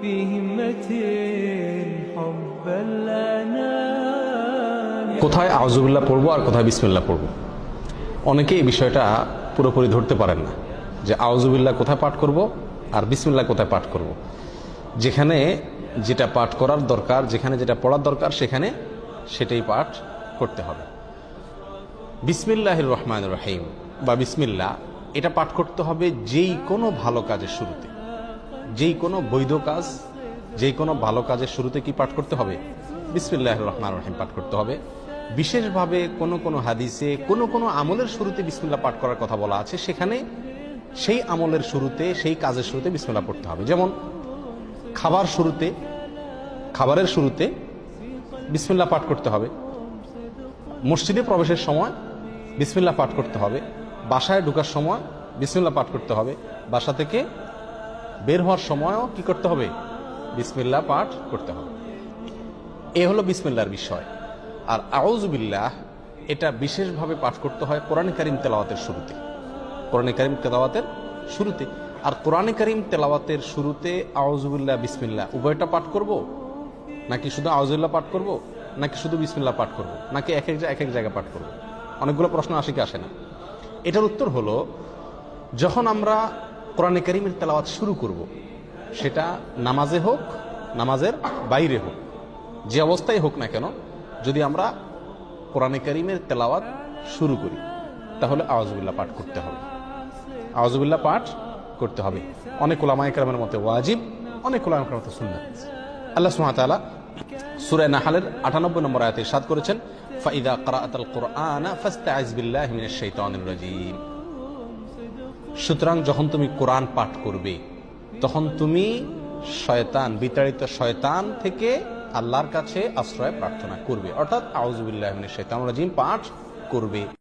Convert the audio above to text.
في همة حب الأنام। কোথায় আউযুবিল্লাহ পড়বো আর কোথায় বিসমিল্লাহ পড়বো, অনেকে এই বিষয়টা পুরোপুরি ধরতে পারেন না যে আউযুবিল্লাহ কোথায় পাঠ করব আর বিসমিল্লাহ কোথায় পাঠ করব। যেখানে যেটা পাঠ করার দরকার, যেখানে যেটা পড়ার দরকার, সেখানে সেটাই পাঠ করতে হবে। বিসমিল্লাহির রহমানির রহিম বা বিসমিল্লাহ, এটা পাঠ করতে হবে যেই কোনো ভালো কাজের শুরুতে। যেই কোনো বৈধ কাজ, যেই কোনো ভালো কাজের শুরুতে কি পাঠ করতে হবে? বিসমিল্লাহির রহমানির রহিম পাঠ করতে হবে। বিশেষভাবে কোনো কোনো হাদিসে কোনো কোনো আমলের শুরুতে বিসমিল্লাহ পাঠ করার কথা বলা আছে, সেখানে সেই আমলের শুরুতে, সেই কাজের শুরুতে বিসমিল্লাহ পড়তে হবে। যেমন খাবারের শুরুতে বিসমিল্লাহ পাঠ করতে হবে, মসজিদে প্রবেশের সময় বিসমিল্লাহ পাঠ করতে হবে, বাসায় ঢোকার সময় বিসমিল্লাহ পাঠ করতে হবে, বাসা থেকে বের হওয়ার সময়ও কি করতে হবে? বিসমিল্লাহ পাঠ করতে হবে। এ হলো বিসমিল্লাহর বিষয়। আর আউযুবিল্লাহ, এটা বিশেষভাবে পাঠ করতে হয় কোরআন কারীম তেলাওয়াতের শুরুতে। কোরআন কারীম তেলাওয়াতের শুরুতে। আর কোরআন কারীম তেলাওয়াতের শুরুতে আউযুবিল্লাহ বিসমিল্লাহ উভয়টা পাঠ করব, নাকি শুধু আউযুবিল্লাহ পাঠ করব, নাকি শুধু বিসমিল্লাহ পাঠ করব, নাকি এক এক জায়গায় পাঠ করব? অনেকগুলো প্রশ্ন আসে কি আসে না? এটার উত্তর হলো, যখন আমরা কোরআন কারীমের তেলাওয়াত শুরু করব, সেটা নামাজে হোক, নামাজের বাইরে হোক, যে অবস্থায় হোক না কেন, যদি আমরা কোরআন কারীমের তেলাওয়াত শুরু করি, তাহলে আউযুবিল্লাহ পাঠ করতে হবে। আউযুবিল্লাহ পাঠ করতে হবে। অনেক উলামায়ে কেরামের মতে ওয়াজিব, অনেক উলামায়ে কেরামের মতে সুন্নাত। আল্লাহ সুবহানাহু ওয়া তাআলা সূরা নাহলের 98 নম্বর আয়াতে ইরশাদ করেছেন, ফাইদা ক্রাআতাল কুরআনা ফাস্তাইজ বিল্লাহি মিনাশ শাইতানির রাজীম। সুতরাং যখন তুমি কোরআন পাঠ করবে, তখন তুমি শয়তান, বিতাড়িত শয়তান থেকে আল্লাহর কাছে আশ্রয় প্রার্থনা করবে, অর্থাৎ আউযুবিল্লাহি মিনাশ শাইতানির রাজীম পাঠ করবে।